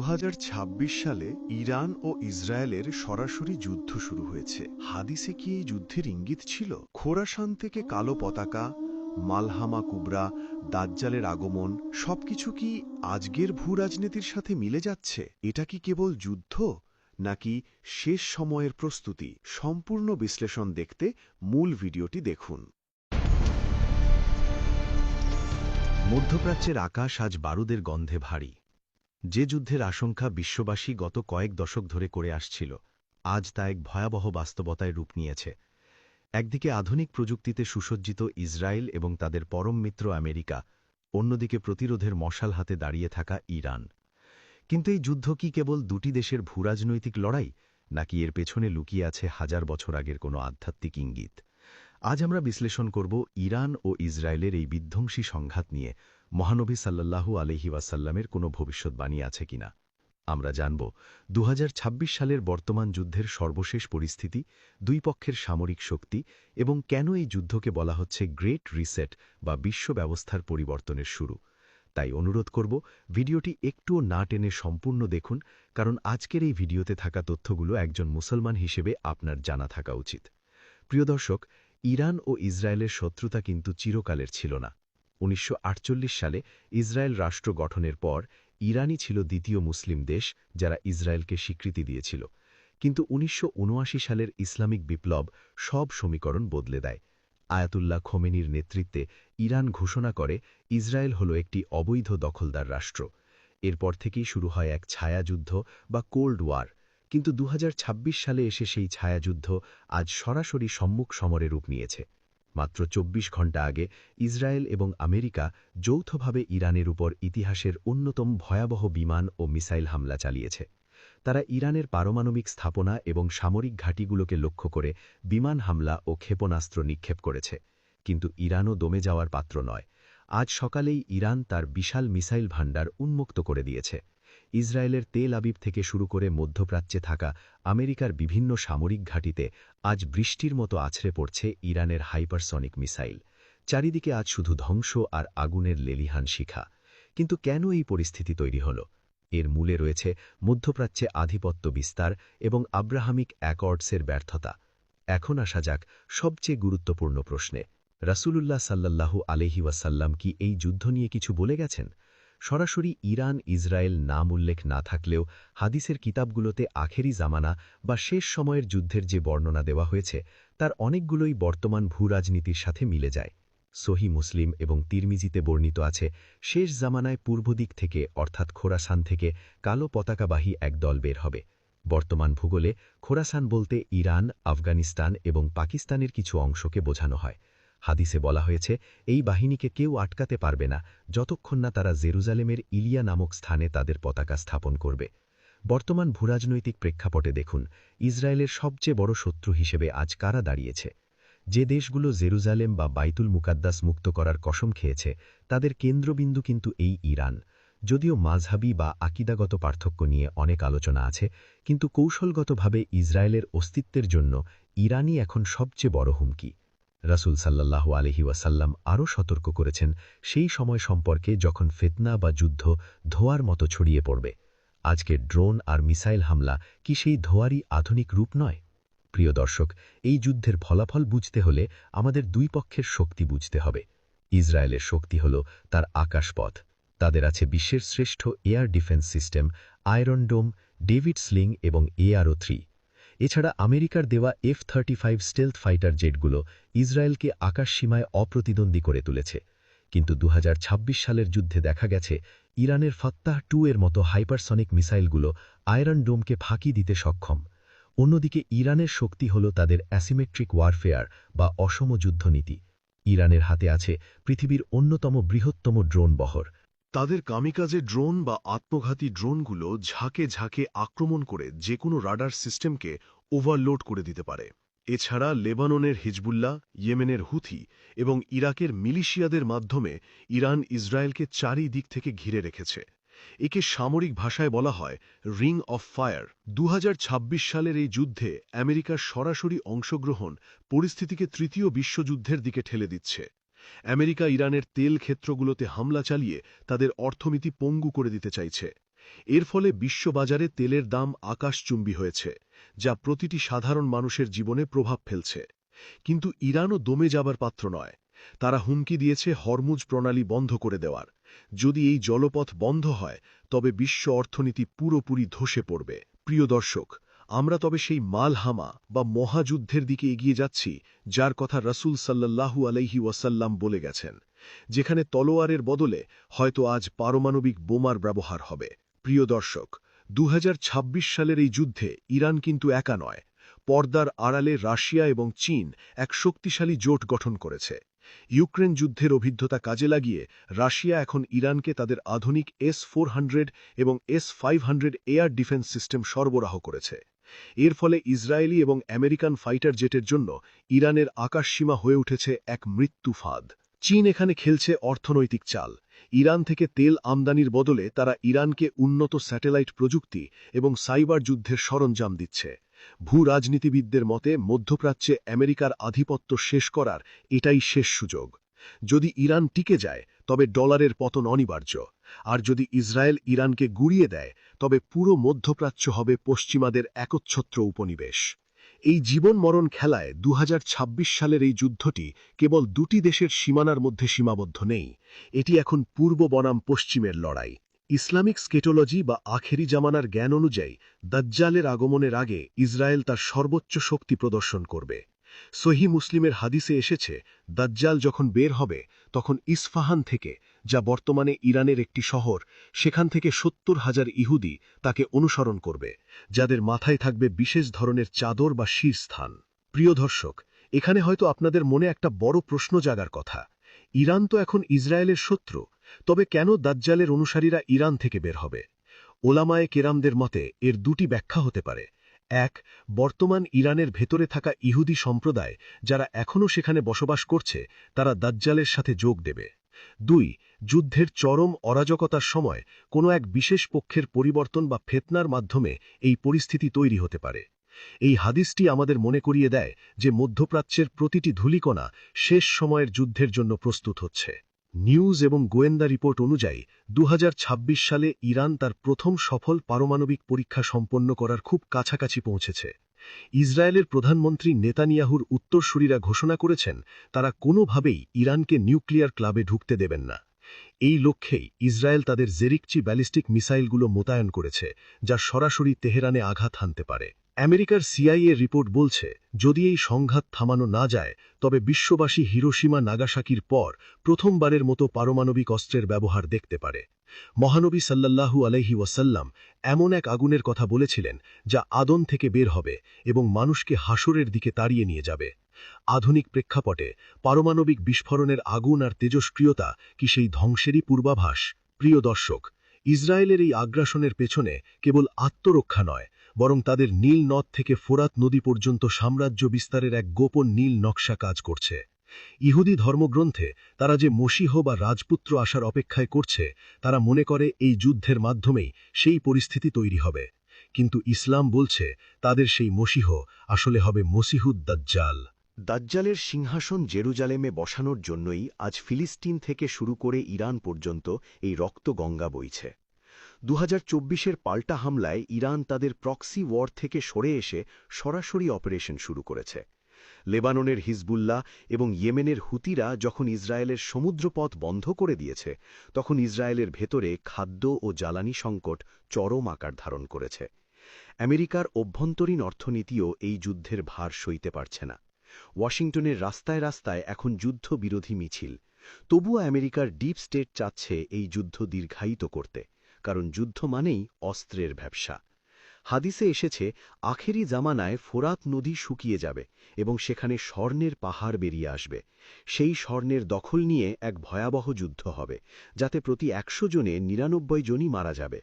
2026 সালে ইরান ও ইসরায়েলের সরাসরি যুদ্ধ শুরু হয়েছে। হাদিসে কি এই যুদ্ধের ইঙ্গিত ছিল? খোরাসান থেকে কালো পতাকা, মালহামা কুবরা, দাজ্জালের আগমন সবকিছু কি আজকের ভূরাজনীতির সাথে মিলে যাচ্ছে? এটা কি কেবল যুদ্ধ, নাকি শেষ সময়ের প্রস্তুতি? সম্পূর্ণ বিশ্লেষণ দেখতে মূল ভিডিওটি দেখুন। মধ্যপ্রাচ্যের আকাশ আজ বারুদের গন্ধে ভারী। যে যুদ্ধের আশঙ্কা বিশ্ববাসী গত কয়েক দশক ধরে করে আসছিল, আজ তা এক ভয়াবহ বাস্তবতায় রূপ নিয়েছে। একদিকে আধুনিক প্রযুক্তিতে সুসজ্জিত ইসরায়েল এবং তাদের পরম মিত্র আমেরিকা, অন্যদিকে প্রতিরোধের মশাল হাতে দাঁড়িয়ে থাকা ইরান। কিন্তু এই যুদ্ধ কি কেবল দুটি দেশের ভূরাজনৈতিক লড়াই, নাকি এর পেছনে লুকিয়ে আছে হাজার বছর আগের কোনো আধ্যাত্মিক ইঙ্গিত? আজ আমরা বিশ্লেষণ করব ইরান ও ইসরায়েলের এই বিধ্বংসী সংঘাত নিয়ে মহানবী সাল্লাল্লাহু আলাইহি ওয়াসাল্লামের কোনো ভবিষ্যৎবাণী আছে কিনা। আমরা জানব 2026 সালের বর্তমান যুদ্ধের সর্বশেষ পরিস্থিতি, দুই পক্ষের সামরিক শক্তি এবং কেন এই যুদ্ধকে বলা হচ্ছে গ্রেট রিসেট বা বিশ্ব ব্যবস্থার পরিবর্তনের শুরু। তাই অনুরোধ করব, ভিডিওটি একটুও না টেনে সম্পূর্ণ দেখুন, কারণ আজকের এই ভিডিওতে থাকা তথ্যগুলো একজন মুসলমান হিসেবে আপনার জানা থাকা উচিত। প্রিয় দর্শক, ইরান ও ইসরায়েলের শত্রুতা কিন্তু চিরকালের ছিল না। 1948 সালে ইসরায়েল রাষ্ট্র গঠনের পর ইরানই ছিল দ্বিতীয় মুসলিম দেশ যারা ইসরায়েলকে স্বীকৃতি দিয়েছিল। কিন্তু 1979 সালের ইসলামিক বিপ্লব সব সমীকরণ বদলে দেয়। আয়াতুল্লাহ খোমেনির নেতৃত্বে ইরান ঘোষণা করে ইসরায়েল হল একটি অবৈধ দখলদার রাষ্ট্র। এরপর থেকেই শুরু হয় এক ছায়াযুদ্ধ বা কোল্ড ওয়ার। কিন্তু 2026 সালে এসে সেই ছায়াযুদ্ধ আজ সরাসরি সম্মুখ সমরে রূপ নিয়েছে। মাত্র 24 ঘণ্টা আগে ইসরায়েল এবং আমেরিকা যৌথভাবে ইরানের উপর ইতিহাসের অন্যতম ভয়াবহ বিমান ও মিসাইল হামলা চালিয়েছে। তারা ইরানের পারমাণবিক স্থাপনা এবং সামরিক ঘাঁটিগুলোকে লক্ষ্য করে বিমান হামলা ও ক্ষেপণাস্ত্র নিক্ষেপ করেছে। কিন্তু ইরানও দমে যাওয়ার পাত্র নয়। আজ সকালেই ইরান তার বিশাল মিসাইল ভাণ্ডার উন্মুক্ত করে দিয়েছে। ইসরায়েলের তেল আবিব থেকে শুরু করে মধ্যপ্রাচ্যে থাকা আমেরিকার বিভিন্ন সামরিক ঘাঁটিতে আজ বৃষ্টির মতো আছড়ে পড়ছে ইরানের হাইপারসনিক মিসাইল। চারিদিকে আজ শুধু ধ্বংস আর আগুনের লেলিহান শিখা। কিন্তু কেন এই পরিস্থিতি তৈরি হল? এর মূলে রয়েছে মধ্যপ্রাচ্যে আধিপত্য বিস্তার এবং আব্রাহামিক অ্যাকর্ডসের ব্যর্থতা। এখন আসা যাক সবচেয়ে গুরুত্বপূর্ণ প্রশ্নে। রাসূলুল্লাহ সাল্লাল্লাহু আলাইহি ওয়াসাল্লাম কি এই যুদ্ধ নিয়ে কিছু বলে গেছেন? সরাসরি ইরান ইসরায়েল নাম উল্লেখ না থাকলেও হাদিসের কিতাবগুলোতে আখেরি জামানা বা শেষ সময়ের যুদ্ধের যে বর্ণনা দেওয়া হয়েছে তার অনেকগুলোই বর্তমান ভূরাজনীতির সাথে মিলে যায়। সহি মুসলিম এবং তিরমিজিতে বর্ণিত আছে, শেষ জামানায় পূর্ব দিক থেকে অর্থাৎ খোরাসান থেকে কালো পতাকাবাহী এক দল বের হবে। বর্তমান ভূগোলে খোরাসান বলতে ইরান, আফগানিস্তান এবং পাকিস্তানের কিছু অংশকে বোঝানো হয়। হাদিসে বলা হয়েছে, এই বাহিনীকে কেউ আটকাতে পারবে না যতক্ষণ না তারা জেরুজালেমের ইলিয়া নামক স্থানে তাদের পতাকা স্থাপন করবে। বর্তমান ভূরাজনৈতিক প্রেক্ষাপটে দেখুন, ইসরায়েলের সবচেয়ে বড় শত্রু হিসেবে আজ কারা দাঁড়িয়েছে? যে দেশগুলো জেরুজালেম বা বাইতুল মুকাদ্দাস মুক্ত করার কসম খেয়েছে তাদের কেন্দ্রবিন্দু কিন্তু এই ইরান। যদিও মাযহাবী বা আকিদাগত পার্থক্য নিয়ে অনেক আলোচনা আছে, কিন্তু কৌশলগতভাবে ইসরায়েলের অস্তিত্বের জন্য ইরানই এখন সবচেয়ে বড় হুমকি। রাসূল সাল্লাল্লাহু আলাইহি ওয়াসাল্লাম আরও সতর্ক করেছেন সেই সময় সম্পর্কে যখন ফিতনা বা যুদ্ধ ধোঁয়ার মতো ছড়িয়ে পড়বে। আজকের ড্রোন আর মিসাইল হামলা কি সেই ধোঁয়ারই আধুনিক রূপ নয়? প্রিয় দর্শক, এই যুদ্ধের ফলাফল বুঝতে হলে আমাদের দুই পক্ষের শক্তি বুঝতে হবে। ইসরায়েলের শক্তি হল তার আকাশপথ। তাদের আছে বিশ্বের শ্রেষ্ঠ এয়ার ডিফেন্স সিস্টেম আয়রন ডোম, ডেভিড স্লিং এবং ARO-3। এছাড়া আমেরিকার দেওয়া F-35 স্টেলথ ফাইটার জেটগুলো ইসরায়েলকে আকাশসীমায় অপ্রতিদ্বন্দ্বী করে তুলেছে। কিন্তু 2026 সালের যুদ্ধে দেখা গেছে ইরানের ফাত্তাহ-2 এর মতো হাইপারসনিক মিসাইলগুলো আয়রন ডোমকে ফাঁকি দিতে সক্ষম। অন্যদিকে ইরানের শক্তি হল তাদের অ্যাসিমেট্রিক ওয়ারফেয়ার বা অসম যুদ্ধনীতি। ইরানের হাতে আছে পৃথিবীর অন্যতম বৃহত্তম ড্রোন বহর। তাদের কামিকাজে ড্রোন বা আত্মঘাতী ড্রোনগুলো ঝাঁকে ঝাঁকে আক্রমণ করে যে কোনো রাডার সিস্টেমকে ওভারলোড করে দিতে পারে। এছাড়া লেবাননের হিজবুল্লাহ, ইয়েমেনের হুথি এবং ইরাকের মিলিশিয়াদের মাধ্যমে ইরান ইসরায়েলকে চারিদিক থেকে ঘিরে রেখেছে। একে সামরিক ভাষায় বলা হয় রিং অফ ফায়ার। 2026 সালের এই যুদ্ধে আমেরিকার সরাসরি অংশগ্রহণ পরিস্থিতিকে তৃতীয় বিশ্বযুদ্ধের দিকে ঠেলে দিচ্ছে। আমেরিকা ইরানের তেল ক্ষেত্রগুলোতে হামলা চালিয়ে তাদের অর্থনীতি পঙ্গু করে দিতে চাইছে। এর ফলে বিশ্ববাজারে তেলের দাম আকাশচুম্বী হয়েছে, যা প্রতিটি সাধারণ মানুষের জীবনে প্রভাব ফেলছে। কিন্তু ইরানও দমে যাবার পাত্র নয়। তারা হুমকি দিয়েছে হরমুজ প্রণালী বন্ধ করে দেওয়ার। যদি এই জলপথ বন্ধ হয়, তবে বিশ্ব অর্থনীতি পুরোপুরি ধসে পড়বে। প্রিয় দর্শক, আমরা তবে সেই মালহামা বা মহাযুদ্ধের দিকে এগিয়ে যাচ্ছি, যার কথা রাসূল সাল্লাল্লাহু আলাইহি ওয়াসাল্লাম বলে গেছেন, যেখানে তলোয়ারের বদলে হয়তো আজ পারমাণবিক বোমার ব্যবহার হবে। প্রিয় দর্শক, ২০২৬ সালের এই যুদ্ধে ইরান কিন্তু একা নয়। পর্দার আড়ালে রাশিয়া এবং চীন এক শক্তিশালী জোট গঠন করেছে। ইউক্রেন যুদ্ধের অভিজ্ঞতা কাজে লাগিয়ে রাশিয়া এখন ইরানকে তাদের আধুনিক S-400 এবং S-500 এয়ার ডিফেন্স সিস্টেম সরবরাহ করেছে। এর ফলে ইসরায়েলি এবং আমেরিকান ফাইটার জেটের জন্য ইরানের আকাশসীমা হয়ে উঠেছে এক মৃত্যু ফাঁদ। চীন এখানে খেলছে অর্থনৈতিক চাল। ইরান থেকে তেল আমদানির বদলে তারা ইরানকে উন্নত স্যাটেলাইট প্রযুক্তি এবং সাইবার যুদ্ধের সরঞ্জাম দিচ্ছে। ভূরাজনীতিবিদদের মতে মধ্যপ্রাচ্যে আমেরিকার আধিপত্য শেষ করার এটাই শেষ সুযোগ। যদি ইরান টিকে যায়, তবে ডলারের পতন অনিবার্য। আর যদি ইসরায়েল ইরানকে গুড়িয়ে দেয়, তবে পুরো মধ্যপ্রাচ্য হবে পশ্চিমাদের একচ্ছত্র উপনিবেশ। এই জীবন মরণ খেলায় ২০২৬ সালের এই যুদ্ধটি কেবল দুটি দেশের সীমানার মধ্যে সীমাবদ্ধ নেই। এটি এখন পূর্ব বনাম পশ্চিমের লড়াই। ইসলামিক স্কেটোলজি বা আখেরি জামানার জ্ঞান অনুযায়ী দাজ্জালের আগমনের আগে ইসরায়েল তার সর্বোচ্চ শক্তি প্রদর্শন করবে। সহিহ মুসলিমের হাদিসে এসেছে, দাজ্জাল যখন বের হবে, তখন ইস্ফাহান থেকে, যা বর্তমানে ইরানের একটি শহর, সেখান থেকে ৭০,০০০ ইহুদি তাকে অনুসরণ করবে, যাদের মাথায় থাকবে বিশেষ ধরনের চাদর বা শীর্ষস্থান। প্রিয় দর্শক, এখানে হয়তো আপনাদের মনে একটা বড় প্রশ্ন জাগার কথা। ইরান তো এখন ইসরায়েলের শত্রু, তবে কেন দাজ্জালের অনুসারীরা ইরান থেকে বের হবে? ওলামায়ে কেরামদের মতে এর দুটি ব্যাখ্যা হতে পারে। এক, বর্তমান ইরানের ভেতরে থাকা ইহুদি সম্প্রদায়, যারা এখনও সেখানে বসবাস করছে, তারা দাজ্জালের সাথে যোগ দেবে। ২, যুদ্ধের চরম অরাজকতার সময় কোনো এক বিশেষ পক্ষের পরিবর্তন বা ফেতনার মাধ্যমে এই পরিস্থিতি তৈরি হতে পারে। এই হাদিসটি আমাদের মনে করিয়ে দেয় যে মধ্যপ্রাচ্যের প্রতিটি ধূলিকণা শেষ সময়ের যুদ্ধের জন্য প্রস্তুত হচ্ছে। নিউজ এবং গোয়েন্দা রিপোর্ট অনুযায়ী ২০২৬ সালে ইরান তার প্রথম সফল পারমাণবিক পরীক্ষা সম্পন্ন করার খুব কাছাকাছি পৌঁছেছে। ইসরায়েলের প্রধানমন্ত্রী নেতানিয়াহুর উত্তরসূরিরা ঘোষণা করেছেন, তারা কোনোভাবেই ইরানকে নিউক্লিয়ার ক্লাবে ঢুকতে দেবেন না। এই লক্ষ্যেই ইসরায়েল তাদের জেরিকচি ব্যালিস্টিক মিসাইলগুলো মোতায়েন করেছে, যা সরাসরি তেহরানে আঘাত হানতে পারে। আমেরিকার সিআইএ রিপোর্ট বলছে, যদি এই সংঘাত থামানো না যায়, তবে বিশ্ববাসী হিরোশিমা নাগাসাকির পর প্রথমবারের মতো পারমাণবিক অস্ত্রের ব্যবহার দেখতে পারে। মহানবী সাল্লাল্লাহু আলাইহি ওয়াসাল্লাম এমন এক আগুনের কথা বলেছিলেন, যা আদন থেকে বের হবে এবং মানুষকে হাসরের দিকে তাড়িয়ে নিয়ে যাবে। আধুনিক প্রেক্ষাপটে পারমাণবিক বিস্ফোরণের আগুন আর তেজস্ক্রিয়তা কি সেই ধ্বংসেরই পূর্বাভাস? প্রিয় দর্শক, ইসরায়েলের এই আগ্রাসনের পেছনে কেবল আত্মরক্ষা নয়, বরং তাদের নীল নদ থেকে ফোরাত নদী পর্যন্ত সাম্রাজ্য বিস্তারের এক গোপন নীল নকশা কাজ করছে। ইহুদি ধর্মগ্রন্থে তারা যে মসীহ বা রাজপুত্র আসার অপেক্ষায় করছে, তারা মনে করে এই যুদ্ধের মাধ্যমেই সেই পরিস্থিতি তৈরি হবে। কিন্তু ইসলাম বলছে, তাদের সেই মসীহ আসলে হবে মসিহুদ দাজ্জাল। দাজ্জালের সিংহাসন জেরুজালেমে বসানোর জন্যই আজ ফিলিস্তিন থেকে শুরু করে ইরান পর্যন্ত এই রক্তগঙ্গা বইছে। ২০২৪-এর পাল্টা হামলায় ইরান তাদের প্রক্সি ওয়ার থেকে সরে এসে সরাসরি অপারেশন শুরু করেছে। লেবাননের হিজবুল্লাহ এবং ইয়েমেনের হুতিরা যখন ইসরায়েলের সমুদ্রপথ বন্ধ করে দিয়েছে, তখন ইসরায়েলের ভেতরে খাদ্য ও জ্বালানি সংকট চরম আকার ধারণ করেছে। আমেরিকার অভ্যন্তরীণ অর্থনীতিও এই যুদ্ধের ভার সইতে পারছে না। ওয়াশিংটনের রাস্তায় রাস্তায় এখন যুদ্ধবিরোধী মিছিল। তবুও আমেরিকার ডিপ স্টেট চাচ্ছে এই যুদ্ধ দীর্ঘায়িত করতে, কারণ যুদ্ধ মানেই অস্ত্রের ব্যবসা। হাদিসে এসেছে, আখেরি জামানায় ফোরাত নদী শুকিয়ে যাবে এবং সেখানে স্বর্ণের পাহাড় বেরিয়ে আসবে। সেই স্বর্ণের দখল নিয়ে এক ভয়াবহ যুদ্ধ হবে, যাতে প্রতি ১০০ জনে ৯৯ জনই মারা যাবে।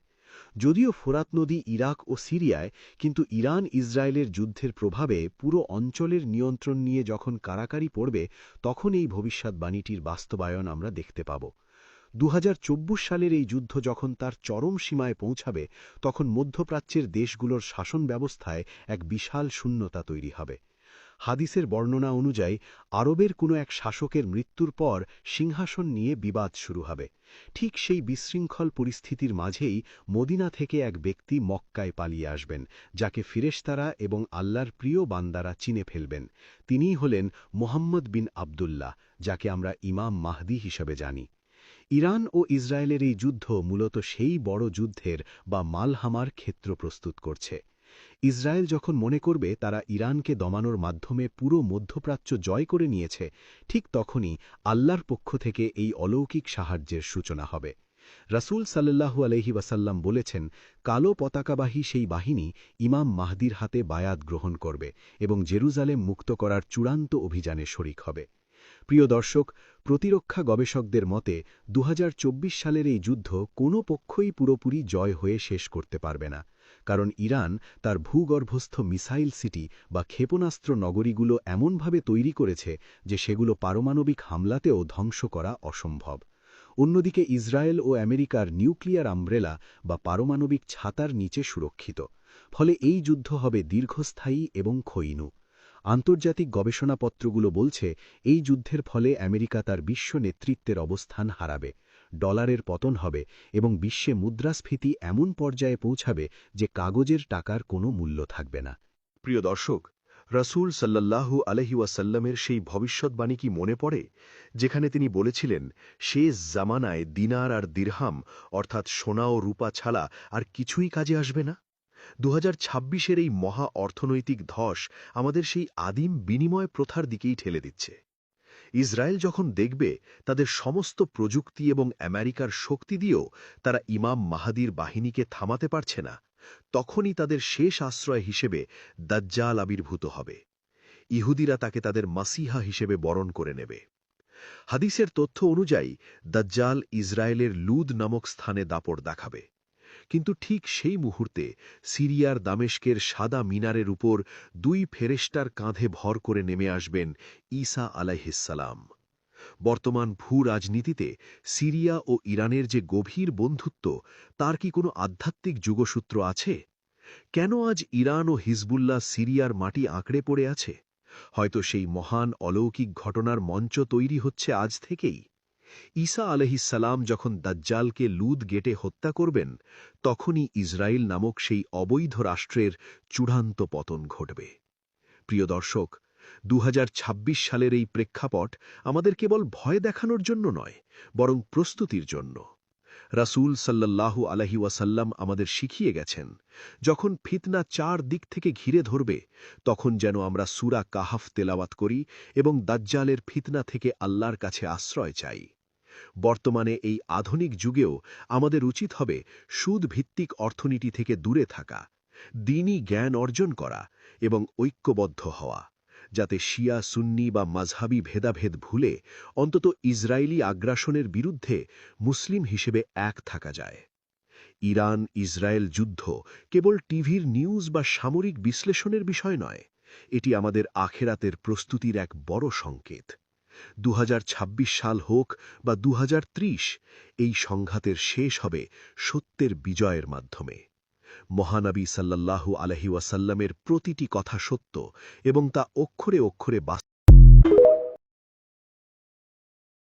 যদিও ফোরাত নদী ইরাক ও সিরিয়ায়, কিন্তু ইরান ইসরায়েলের যুদ্ধের প্রভাবে পুরো অঞ্চলের নিয়ন্ত্রণ নিয়ে যখন কারাকারি পড়বে, তখন এই ভবিষ্যৎবাণীটির বাস্তবায়ন আমরা দেখতে পাব। ২০২৪ সালের এই যুদ্ধ যখন তার চরম সীমায় পৌঁছাবে, তখন মধ্যপ্রাচ্যের দেশগুলোর শাসন ব্যবস্থায় এক বিশাল শূন্যতা তৈরি হবে। হাদিসের বর্ণনা অনুযায়ী আরবের কোনো এক শাসকের মৃত্যুর পর সিংহাসন নিয়ে বিবাদ শুরু হবে। ঠিক সেই বিশৃঙ্খল পরিস্থিতির মাঝেই মদিনা থেকে এক ব্যক্তি মক্কায় পালিয়ে আসবেন, যাকে ফিরেশতারা এবং আল্লাহর প্রিয় বান্দারা চিনে ফেলবেন। তিনিই হলেন মুহাম্মদ বিন আবদুল্লাহ, যাকে আমরা ইমাম মাহদী হিসেবে জানি। ইরান ও ইসরায়েলের এই যুদ্ধ মূলত সেই বড় যুদ্ধের বা মালহামার ক্ষেত্র প্রস্তুত করছে। ইসরায়েল যখন মনে করবে তারা ইরানকে দমানোর মাধ্যমে পুরো মধ্যপ্রাচ্য জয় করে নিয়েছে, ঠিক তখনই আল্লাহর পক্ষ থেকে এই অলৌকিক সাহায্যের সূচনা হবে। রাসূল সাল্লাল্লাহু আলাইহি ওয়াসাল্লাম বলেছেন, কালো পতাকাবাহী সেই বাহিনী ইমাম মাহদির হাতে বায়াত গ্রহণ করবে এবং জেরুজালেম মুক্ত করার চূড়ান্ত অভিযানে শরিক হবে। প্রিয় দর্শক, প্রতিরক্ষা গবেষকদের মতে ২০২৪ সালের এই যুদ্ধ কোনো পক্ষই পুরোপুরি জয় হয়ে শেষ করতে পারবে না, কারণ ইরান তার ভূগর্ভস্থ মিসাইল সিটি বা ক্ষেপণাস্ত্র নগরীগুলো এমনভাবে তৈরি করেছে যে সেগুলো পারমাণবিক হামলাতেও ধ্বংস করা অসম্ভব। অন্যদিকে ইসরায়েল ও আমেরিকার নিউক্লিয়ার আমব্রেলা বা পারমাণবিক ছাতার নিচে সুরক্ষিত, ফলে এই যুদ্ধ হবে দীর্ঘস্থায়ী এবং ক্ষয়িষ্ণু। আন্তর্জাতিক গবেষণাপত্রগুলো বলছে এই যুদ্ধের ফলে আমেরিকা তার বিশ্ব নেতৃত্বের অবস্থান হারাবে, ডলারের পতন হবে এবং বিশ্বে মুদ্রাস্ফীতি এমন পর্যায়ে পৌঁছাবে যে কাগজের টাকার কোনো মূল্য থাকবে না। প্রিয় দর্শক, রাসূল সাল্লাল্লাহু আলাইহি ওয়াসাল্লামের সেই ভবিষ্যৎবাণী কি মনে পড়ে, যেখানে তিনি বলেছিলেন, শেষ জামানায় দিনার আর দিরহাম অর্থাৎ সোনা ও রূপা ছাড়া আর কিছুই কাজে আসবে না? ২০২৬-এর এই মহা অর্থনৈতিক ধস আমাদের সেই আদিম বিনিময় প্রথার দিকেই ঠেলে দিচ্ছে। ইসরায়েল যখন দেখবে তাদের সমস্ত প্রযুক্তি এবং আমেরিকার শক্তি দিয়েও তারা ইমাম মাহাদির বাহিনীকে থামাতে পারছে না, তখনই তাদের শেষ আশ্রয় হিসেবে দাজ্জাল আবির্ভূত হবে। ইহুদিরা তাকে তাদের মাসিহা হিসেবে বরণ করে নেবে। হাদিসের তথ্য অনুযায়ী দাজ্জাল ইসরায়েলের লুদ নামক স্থানে দাপট দেখাবে। কিন্তু ঠিক সেই মুহূর্তে সিরিয়ার দামেস্কের সাদা মিনারের উপর ২ ফেরেশতার কাঁধে ভর করে নেমে আসবেন ঈসা আলাইহিসসালাম। বর্তমান ভূ-রাজনীতিতে সিরিয়া ও ইরানের যে গভীর বন্ধুত্ব, তার কি কোনো আধ্যাত্মিক যুগসূত্র আছে? কেন আজ ইরান ও হিজবুল্লাহ সিরিয়ার মাটি আঁকড়ে পড়ে আছে? হয়তো সেই মহান অলৌকিক ঘটনার মঞ্চ তৈরি হচ্ছে আজ থেকেই। ঈসা আলাইহিসসালাম যখন দাজ্জালকে লুদ গেটে হত্যা করবেন, তখনই ইসরায়েল নামক সেই অবৈধ রাষ্ট্রের চূড়ান্ত পতন ঘটবে। প্রিয় দর্শক, ২০২৬ সালের এই প্রেক্ষাপট আমাদের কেবল ভয় দেখানোর জন্য নয়, বরং প্রস্তুতির জন্য। রাসূল সাল্লাল্লাহু আলাইহি ওয়াসাল্লাম আমাদের শিখিয়ে গেছেন, যখন ফিতনা ৪ দিক থেকে ঘিরে ধরবে, তখন যেন আমরা সূরা কাহাফ তেলাওয়াত করি এবং দাজ্জালের ফিতনা থেকে আল্লাহর কাছে আশ্রয় চাই। বর্তমানে এই আধুনিক যুগেও আমাদের উচিত হবে সুদ-ভিত্তিক অর্থনীতি থেকে দূরে থাকা, দ্বীনি জ্ঞান অর্জন করা এবং ঐক্যবদ্ধ হওয়া, যাতে শিয়া সুন্নি বা মাযহাবী ভেদাভেদ ভুলে অন্তত ইসরায়েলি আগ্রাসনের বিরুদ্ধে মুসলিম হিসেবে এক থাকা যায়। ইরান ইসরায়েল যুদ্ধ কেবল টিভির নিউজ বা সামরিক বিশ্লেষণের বিষয় নয়, এটি আমাদের আখেরাতের প্রস্তুতির এক বড় সংকেত। ২০২৬ সাল হোক বা ২০৩০, এই সংঘাতের শেষ হবে সত্যের বিজয়ের মাধ্যমে। মহানবী সাল্লাল্লাহু আলাইহি ওয়াসাল্লামের প্রতিটি কথা সত্য এবং তা অক্ষরে অক্ষরে